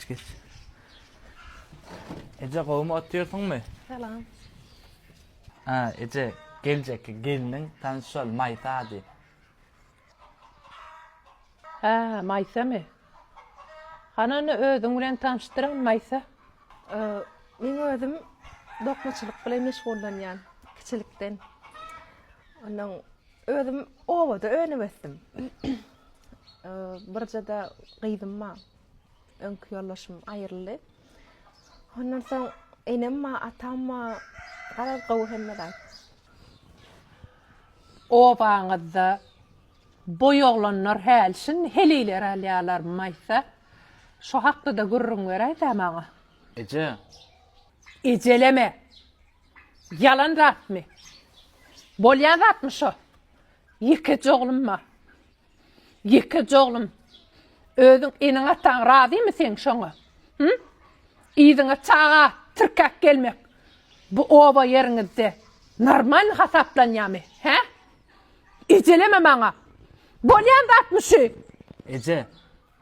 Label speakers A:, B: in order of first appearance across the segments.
A: geç. Ece kovumu atıyorsun mu?
B: Selam.
A: Ha Ece gelecek gelinin tanışol Maysa hadi.
B: Ha, Maysa mı? Hananı özün bilen tanıştıran Maysa. Men özüm dokmaçylyk bilen meşgullanýan kiçilikden. Ondan özüm obada öňebesdim. Birjada gyýdym-ma. Öňkü ýollaşym aýryldy. Ondan soň enem-ma, atam-ma garaz gowy hemmeler. Obaňyzda boy oglanlar hälşin heliler alýarlar Maysa. Şu hakda da gurrun beräýdi maňa.
A: Ece.
B: Eceleme. Yalan ratmy? Bolýan ratmy şo? Ýeke oglum. Ýeke oglum. Özüň eniň atan razymy sen şoňa? Ýydyňa çağa tırkak gelmek. Bu oba ýeriňizde normal hasaplanýarmy? He? Eceleme maňa. Bolýan ratmy şo?
A: Ece.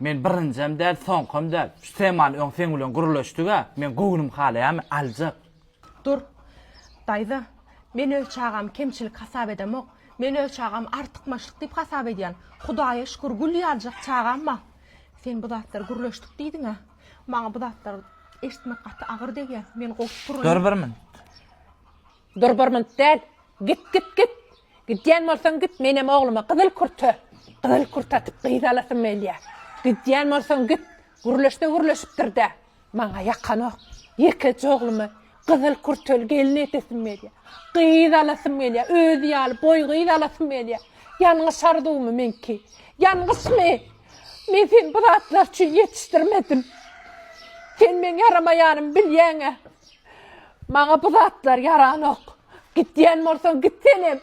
A: Men birincem däl, soňkam däl. Şu temal öň sen bilen guruluşdyga, men gownum halaýam aljak.
B: Dur. Dayza, men öz çağam kemçilik hasap edemok. Men öz çağam artykmaşlyk diýip hasap edýän. Hudaýa şükür gülli aljak çağamma. Sen bu zatlar guruluşdyk diýdiň-a. Maňa bu zatlar eşitmek gaty agyr degen. Men goýup durýan.
A: Dur bir min.
B: Dur bir min däl. Git. Gitýän bolsaň git menem ogluma gyzyl kurta atyp gyýdalasym melýär. Gitýän bolsaň git. Guruluşypdyr-da. Maňa ýakanok. Ýeke oglumy gyzyl kurtöl gelin etesim melýär. Gyýdalasym melýär. Özü ýaly boy gyýdalasym melýär. Ýanyňa sardymy menki? Ýanyňysmy? Men sen bu zatlar üçin ýetişdirmedim. Sen men yaramaýanym bilýäň-e. Maňa bu zatlar yaranok. Gitýän bolsaň gitsenem.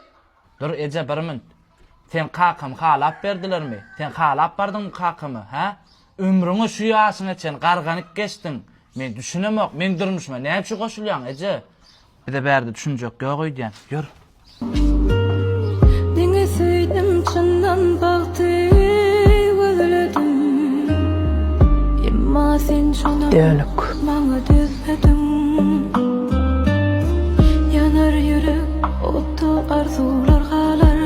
A: Dur Ece bir min. Sen kakam halap berdilermi? Sen halap bardyň kakamy, ha? Ömrüňi şu ýaşyna çen garganyp geçdiň. Men düşünemok, men durmuşma. Näme şu goşulýan Ece? Bir de bärde düşünjek ýok öýdän. Ýür.
C: Diňe süýdüm çyndan bagty gözledim. Emma sen şonu
B: Dönük.
C: maňa düzledin. Yanar ýürek otto arzular galar.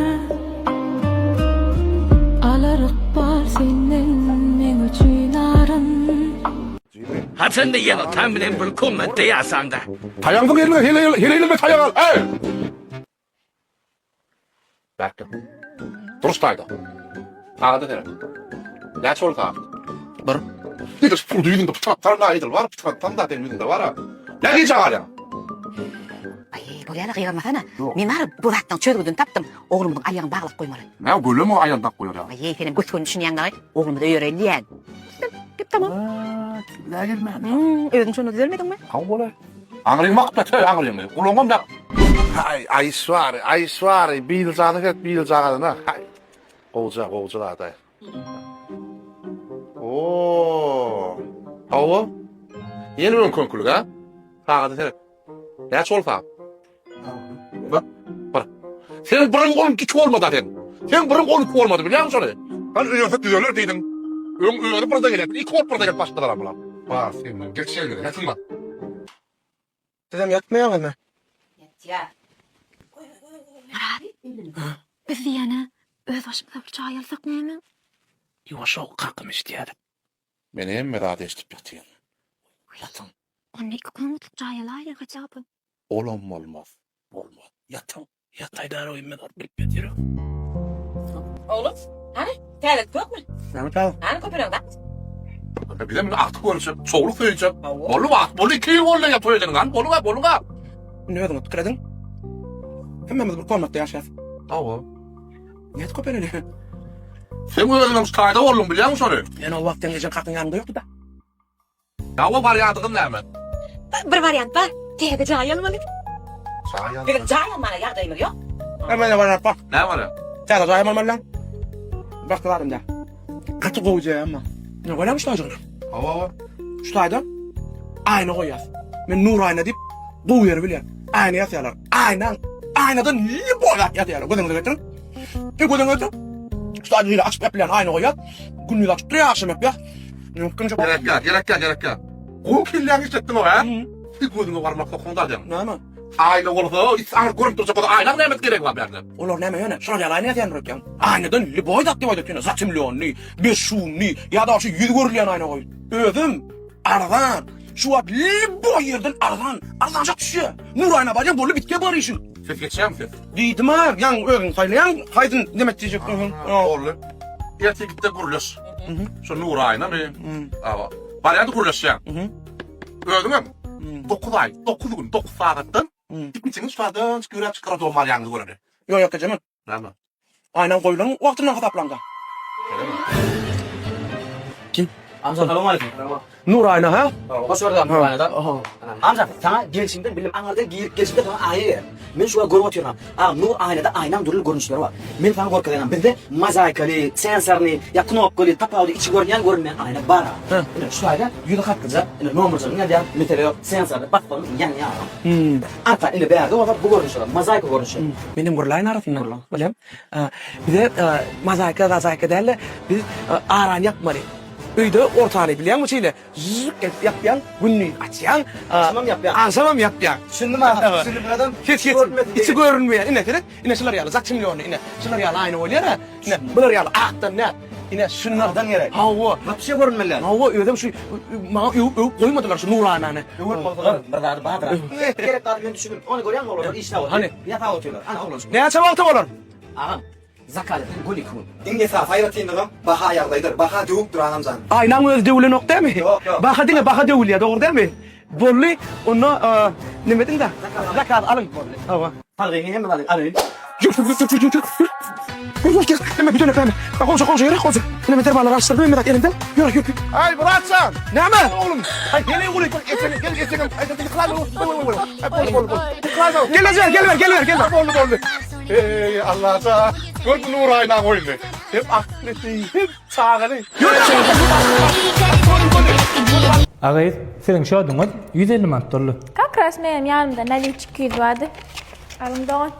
C: Alaryk bar senden men üçin arın.
D: Ha sen de yana tahminen bir kommette yazsan da.
E: 다양성 이름을 hele 다양한 ey! Bekle. Durustaydı. Ağda dere. Ne çol kağıt? Bar. Bir de spor düğününde pıtraklarına aydıl var. Pıtraktan da denmedin de var ha. Ne diyecek hala?
F: Ay, bolyana kıyarmasana. Men barıp bu zatdan çözgüdün tapdım. Oğlumdun ayağını bağlap koymalı.
E: Ne böyle mi ayağından koyuyor ya?
F: Ay, senin götünü düşünýän da oğlumu da öýrenýän. Gip tamam.
E: Ne gelme.
F: Özün şonu düzelmedin mi?
E: Al böyle. Anlaymak da tüy anlayamıyor. Kulağım da. Ay svar. Bir zağı ne? Kovuca da. Oo. Hava. Yeni bir konkuluk ha? Ağda tere. Ne çol fa? Bak. Senin bırın kolun hiç olmadı zaten. Senin bırın kolun hiç olmadı biliyor musun? Ben üyefet düzelir deydin. Üyefet burada gelir. İlk ol burada gelir başladılar ama. Bak senin geç şey gelir. Yatın bak.
G: Dedem yatmıyor mu?
F: Ya. Abi, biz yana öz başımıza bir çay alsak näme?
D: Yavaş ol kakım istiyordum.
E: Beni hem merad eşitip yatayım.
D: Yatın.
F: Anne iki kumutlu çay alayla kaçapın.
E: Olmaz.
D: Yatın. Yataydar oyunmen bilip yatırım.
F: Oğlum, hani? Terlet yok mu?
G: Ne çalalım?
F: Hani köpürüň da?
E: Bir de artık konuşup soğuk söyleyeceğim. Bolu 2 yıl oldu yatıyor lan. Boluga.
G: Ne ödüm tutkredin? Hemmemiz bir konmakta yaşayız.
E: Tamam.
G: Ne köpürüň?
E: Sen bu özünün ustayda oğlum biliyor musun onu?
G: Yani o vaktin geçen kalkın yanında yoktu da.
E: Ya o varyantın ne mi?
F: Bir varyant var. Tege çay almalı.
E: Çay
F: Bir çay almalı ýagdaýymyz yok.
G: Hemen ne var bak.
E: Ne var ya?
G: Çayda çay almalı lan. Bak varım da. Katı kovucu ama. Ne koyalım şu acıkır?
E: Hava.
G: Şu tayda. Aynı koyaz. Ben nur ayna deyip bu yeri biliyor. Aynı yatıyorlar. Aynadan iyi boya yatıyorlar. Gözünüzü getirin. Bir gözünü getirin. Şu tayda açıp yapılan aynı koyaz. Günlük açıp duruyor akşam yap ya. Mümkün çok.
E: Gerek ya. O killen işlettin o ha? Bir gözüne varmak kokunda dem.
G: Näme?
E: Aile olsa, insan görüp dursa bu aylar nämet gerek var berde.
G: Olar näme ýöne? Şol ýalan ýeten röken. Aynadan boýdak diýip aýdyp ýöne. Saçymlyony, 5 şumly, ýa-da şu 100 görülen ayna goý. Özüm ardan. Şu wagt boy yerden ardan çok düşüyor. Nur ayna bacan bolu bitke bar işin.
E: Siz geçýär misiniz?
G: Diýdim ha, ýan öňüň saýlayan, haýdyn demek diýjekdiň.
E: Oldu. Erti gitti kuruluş. Şu Nur ayna mı? Ava. Baryandı kuruluş ya. Gördün mü? 9 ay, 9 gün, 9 saattan. Gitmişsiniz şuradan görüp çıkarıp olmalı yalnız görüp.
G: Yok gecemem.
E: Näme?
G: Aynan koyulan wagtyna hataplandı.
H: Amca selamünaleyküm.
G: Nur ayna ha?
H: Hoş geldin Ankara'da. Amca sana gelişimden bilim anlarda gelişimde sana ayı. Men şuğa görüp oturuyorum. Nur aynada aynan durul görünüşleri var. Men sana korkuyorum. Bizde mozaikali, sensorli, ya knopkali, tapavli içi görünmeyen ayna var. Şu ayda yüzü katlıca, nomurca, ne diyor? Meteo, sensorli, bakmalı, yan. Arta ile beyazda o bu görünüşler, mozaika görünüşleri.
G: Benim gurlayın arasından. Bilem. Bir de mozaika derler. Biz aran yapmalı. Öýde ortaly bilýän bu çeýle zık yapýan, günni açýan, ansamam yapýan.
H: Şundy mı? Şundy adam
G: Hiç içi görünmeýän. Ine kerek? Ine şular ýaly zakçymlyony, ine şular ýaly aýna bolýar ha. Ine bular ýaly akdan ne? Ine şunlardan gerek. Hawa.
H: Napşe görünmeliler.
G: Hawa öýdem şu goýmadylar şu nurlanany.
H: Barlar bahadır. Gerek var ben düşündüm. Onu görýän mi olur? İşte o.
G: Hani?
H: Yatağa oturuyorlar. Ana oğlum.
G: Ne çabakta bolar?
H: Ağam. Zakaletin gulikun. İnge sa fayratin adam. Baha yardaydır. Baha dövüp dur anam zan.
G: Aynan öz dewle nok demi?
H: Yok.
G: Baha dine baha dewle doğru demi? Bolly onu ne dedin de? Zakat alın. Hawa.
H: Falgayın hem balın. Alın.
G: Yürü. Lemme bir dönek lemme. Bak konuşa yürü konuşa. Lemme terbalar açtırdım Mehmet elinden. Yürü.
E: Ay bıraksan.
G: Ne ama? Oğlum. Ay gel ulan. Gel. Ay hadi kılan oğlum. Gel.
E: Ey Allah'a. Gördün Nur ayna oyunu. Hep akleti, hep çağırı.
I: Ağay, senin şu adımız 150 manat dolar.
C: Как раз benim yanımda наличка vardı. Alımdan.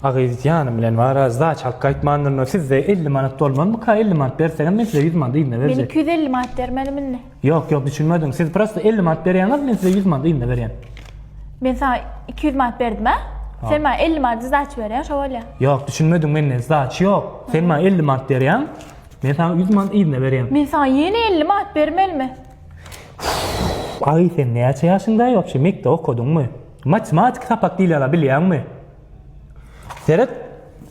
I: Ağay, yanım bilen var az daha çalk kayıtmanlarına sizde 50 manat dolman mı? 50 manat verseniz ben size 100 manat yine
C: Ben
I: vereceğim.
C: 250 manat vermeli minne.
I: Yok düşünmedim. Siz prosto 50 manat veriyorsunuz ben size 100 manat yine vereyim.
C: Ben sana 200 manat verdim ha? Sen bana 50 manat zdaç veriyorsun şöyle.
I: Yok düşünmedim ben zdaç yok. Sen bana 50 manat veriyorsun. Ben sana 100 manat yine vereyim.
C: Ben sana yeni 50 manat vermeli mi?
I: Ağay sen ne yaşında yok şu mekte okudun mu? Matematik tapak değil alabiliyor mu? Seret,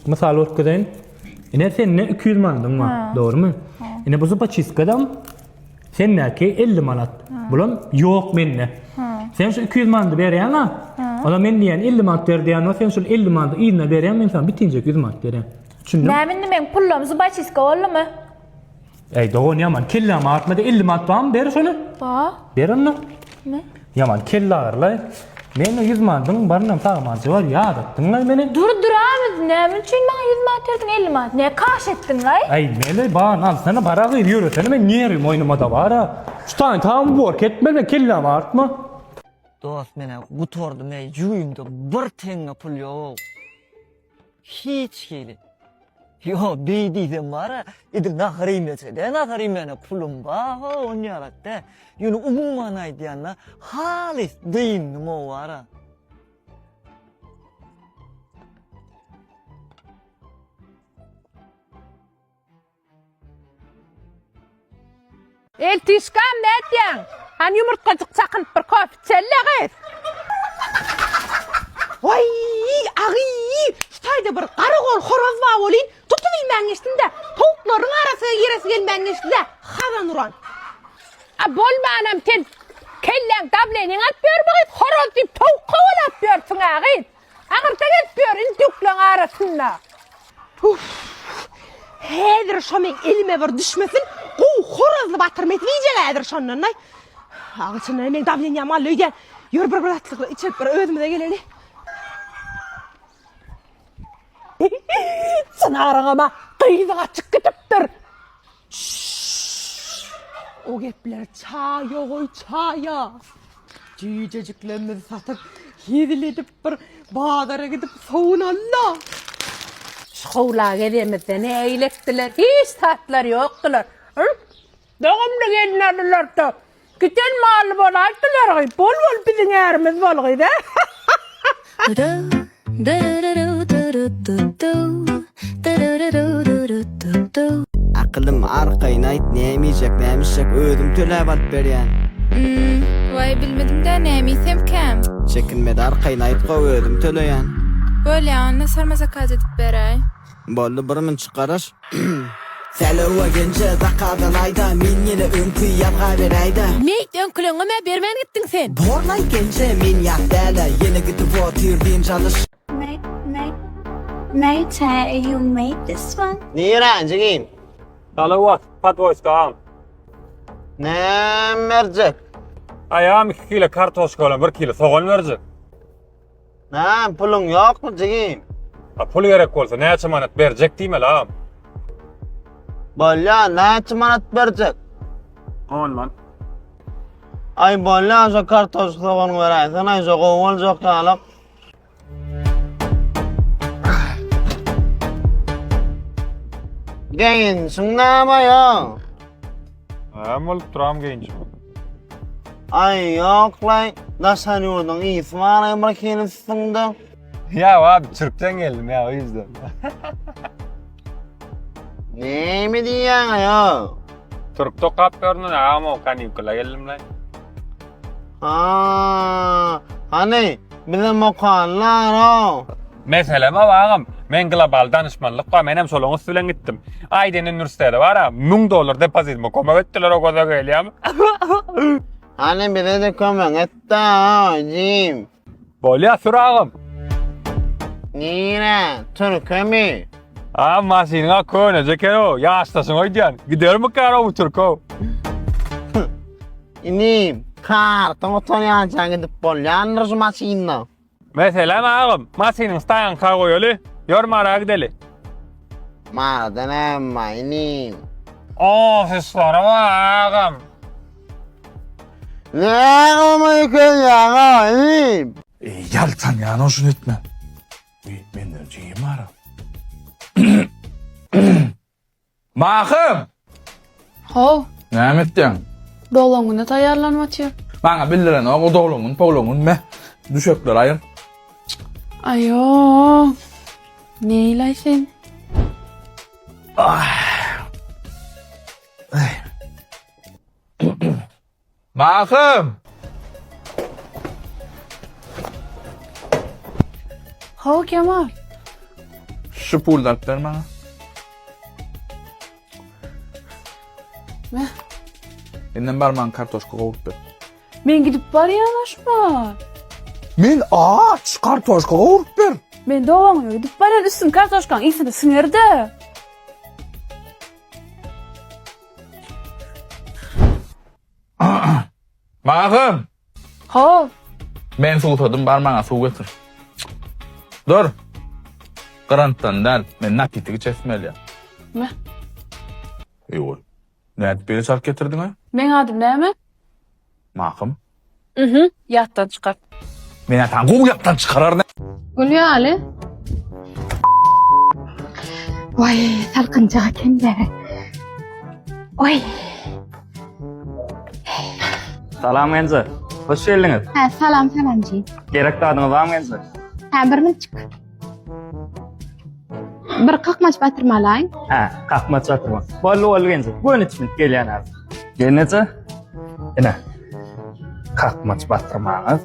I: misal okudun. Yine sen ne 200 manatın var, doğru mu? Yine bu zıpa çizkadam. Sen ne ki 50 manat. Bulan yok benimle. Sen şu 200 manatı veriyorsun ha? O da men diyen 50 manat ver diyen sen şu 50 manatı iyine veriyorsun ben sana bitince 100 manat veriyorum. Düşündün?
C: Ben ben pullum zıba çizgi olur mu?
I: Ey doğru yaman kella mı artmadı 50 manat var mı? Ver şunu.
C: Ba.
I: Ver onu.
C: Ne?
I: Yaman kella ağırlay. Men 100 manatın barınam sağmancı var ya adattın lan beni.
C: Dur abi ne için bana 100 manat verdin 50 manat? Ne kaş ettin lan?
I: Ay mele bana al sana para veriyor seni ben niye yarayım oyunuma da var ha. Şu tane tamam bu hareket ben kella mı artma.
J: Dost mene gutordu me yuyumda bir tenge pul yok. Hiç geli. Yo beydiydim var ha. İdi naharim etse de naharim mene pulum ba ha onyarak de. Yunu umuman aydiyanla halis deyim numo var ha.
B: Eltişkam ne etyen? Han yumurtacık çakınıp bir kof içelle git. Vay ağıy! Şutayda bir karagol horoz var olin. Tutuvayım ben geçtim de. Tavukların arasına giresi gelin ben geçtim de. Havan uran. Bolma anam sen. Kellen tablenin atmıyor mu git? Horoz deyip tavuk koval atmıyorsun ağıy. Ağırda gitmiyor indüklen arasında. Hedir şomen elime bir düşmesin. Horozlu batırmayı diyecek hedir şondan ay. Ağıçın hemen tablen yamal löygen. Yürü bir atlıkla içerip bir ödümü de geleli. Sınarın ama kıyıda açık gidiptir. O gepler çaya koy çaya. Cüceciklerimizi satıp yediledip bir bağdara gidip savunallah. Şovla gelmezde ne eylektiler, hiç tatları yoktular. Doğumda gelin adılar da. Giten malı bol ayttılar. Bol bizim yerimiz bol da.
J: Aklım arkayına ait neyemeyecek özüm tölep alıp berýän.
C: Vay bilmedim de neymiysem kem.
J: Çekinmedi arkayına ait özüm töleýän.
C: Böyle anne sarmasa kaz edip beray.
J: Bolly bir min çıkarır. Selawa gence zakadan ayda min yine önkü yapga berayda.
B: Meyt önkülüňe bermen gittin sen.
J: Borlay gence min ýakdala yine gidip oturdyň çalış.
C: Mate, you made this one?
J: Niýe jigim?
I: Salavat, patvoýskam.
J: Ne merjek?
I: Ayam 2 kilo kartoşka bilen 1 kilo soğan berjek.
J: Ne pulun ýokmy jigim?
I: Pul gerek bolsa näçe manat berjek diýme la.
J: Bolla näçe manat berjek?
I: 10 man.
J: Ay bolla şu kartoşka soğan beräýsin, ay şu boljak ýalyk. Geyin, şunlama ya.
I: Bolup duram geýinç.
J: Ay yoklay, daşan ýurdun ismany bir kelisiňde.
I: Ya abi Türk'ten geldim ya o yüzden.
J: Nemi diýen ya?
I: Türk'te kap görünün ama o kanikula geldim lan.
J: Ha, hani bizim okanlar o.
I: Meseleme bağım. Men global danışmanlık var. Menem soluňuz bilen gittim. Aydın üniversitede var ha. $1000 depozitime komak ettiler o kadar gelýär.
J: Hani bize de kömek etti ha, Jim.
I: Bolya surağım.
J: Nire, Türk'e mi?
I: Maşynyňa könejek o. Ýaşdaşyň oýdýan. Gider mi karo bu Türko?
J: İnim, kartın otoyancan gidip bolyanır şu maşinna.
I: Meselem ağam. Maşynyň staýan ka goýaly. Ýormara gideli.
J: Mardan emma, inim.
I: Ofislara ağam.
J: Ne olmayı köyyan ha, inim?
E: Yaltan yani oşun etme. Benden ceyim var. Bakım.
A: Ho,
E: Ne ettin?
A: dolongyna taýarlanmaçy.
E: Bana bildiren o dolumun, polumun me. Düşökler ayın.
A: Ayo. Neýleýsin?
E: Bakım.
A: Ho, Kemal.
E: Şu puldan ver bana.
A: Ne?
E: Enden barman kartoşka kavurup ver.
A: Men gidip barýanaşma.
E: Men aç kartoşka kavurup ver.
A: Men dolongyna gidip barýan üstün kartoşkaň isini siňirdi.
E: Bakım.
A: Ho,
E: Ben sultadım barmana su getir. Dur. Garantdan däl. Men nakitigi çesmeli.
A: Ne?
E: Eýol. Näde beri sap getirdiň ha?
A: men adym näme?
E: Makım.
A: Ýatdan çykar.
E: Men atan goýapdan çıkarar ne?
A: Gülýali.
C: Vay salkıncağa kendileri. Oy.
I: Salam gençler. Hoş geldiniz.
C: Ha, salam Jim.
I: Gerek adınız var mı gençler?
C: Ha, bir minçik. Bir kakmaç batırmalayın.
I: Ha, kalkmaç atırma. Bolu gençler. Bu için gelýän az. Gençler. Ene. Kalkmaç batırmaňyz.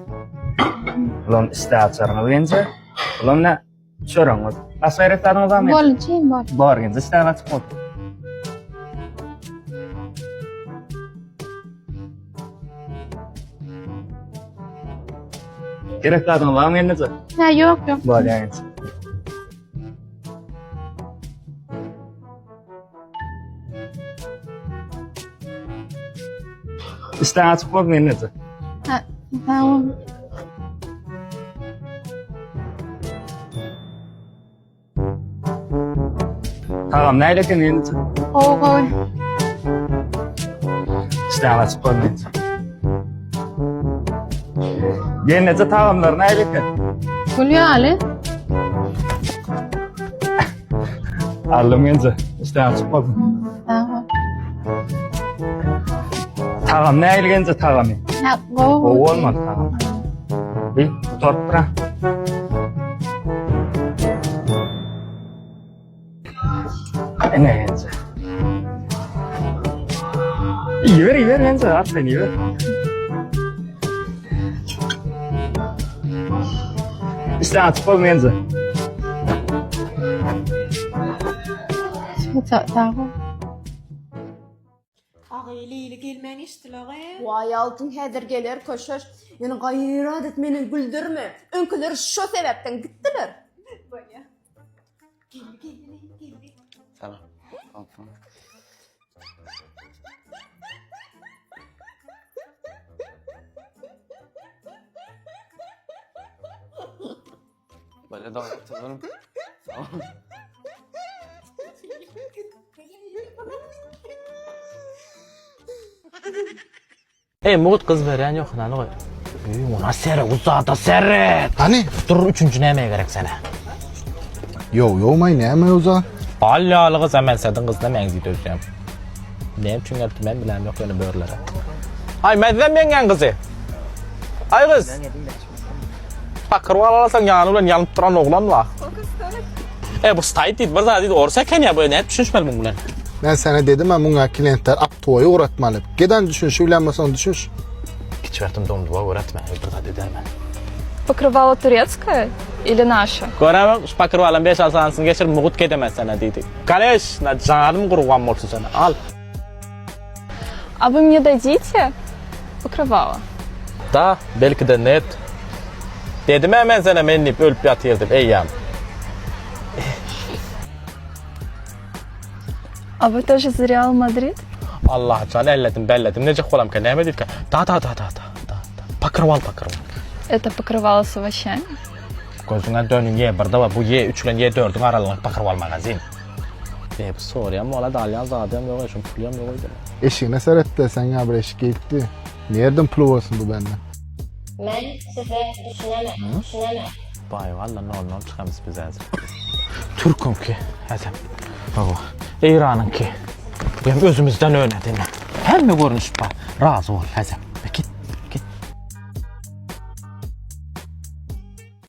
I: Ulan istäçäriňiz gençler. Ulan ne? Şoraňyz. Asyret adınız var mı?
C: Bol, Jim, bol.
I: Bar gençler. Istäňiz çıkmadı. Gerek adınız var mı gençler?
C: Ha, yok yok.
I: Bar gençler. İsteğen açık bak menüce.
C: Ha, tamam.
I: Tamam neyle ki menüce?
C: Oy.
I: İsteğen açık bak menüce. Menüce tamamlar neyle ki?
C: Gülýali.
I: Aldım menüce. İsteğen açık bak.
C: Tamam.
I: Tağam ne ilgence tağamı? O olmaz tağam. Bir tutup bırak. Ne gence? İyi ver gence. At beni ver. İşte atıp ol gence.
K: Ağayliyle gelmeni istiler. Vay altın hedir gelir koşar. Yani gayret etmeni güldürme. Önküler şu sebepten gittiler. Geldi.
H: Tamam. Böyle devam edelim. Tamam.
A: Muğut kız veren yok lan o. Ona seret, uzata seret.
L: Hani?
A: Dur üçüncü nemeye gerek sana.
L: Yo may neme o zaman?
A: Allalı kız hemen sedin kız nemeyen gidiyoracağım. Neyim çünkü ben bilem yok öyle böğürlere. Ay medden mengen kızı. Ay kız. Bakır alasan yanı yanıp duran oğlan var. Bu stayt değil, bir zaten orsaken ya böyle net düşünmeli bunlar.
L: Ben sana dedim ben bunga klientler aptoyu uğratmalı. Geden düşünüş, ulanmasan düşünüş.
A: Hiç verdim donduva öğretme, bir zaten edermen.
C: Покрывало турецкое или наше?
A: Göremem, şu bakırvalın 5-6 sansını geçir, muğut gedemez sana dedi. Kaleş, canım kuruğum olsun sana, al.
C: А вы мне дадите покрывало?
A: Da, belki de net. Dedim hemen sana menlip ölüp yatırdım, eyyam.
C: А вы тоже за Реал Мадрид?
A: Allah can elledim belledim, nece kolam ki, ne mi dedik ki? Da. Bakırval.
C: Это покрывало с овощами?
A: Gözüne dönün ye bir de var, bu ye 3 ile ye 4'ün aralığında bakırval magazin. Bu soruya mı ola dalyan zadem yok, şun puliyam yok oydu.
L: Eşiğine seretle sen ya bir eşik gitti. Nereden pulu olsun bu benden?
K: Ben size düşünemem.
A: Vay valla normal çıkamış biz hazır. Türk'üm ki, hazım. Baba, İran'ın ki. Bu hem özümüzden öğrendiğine. Hem mi görünüş bak, razı ol hazım.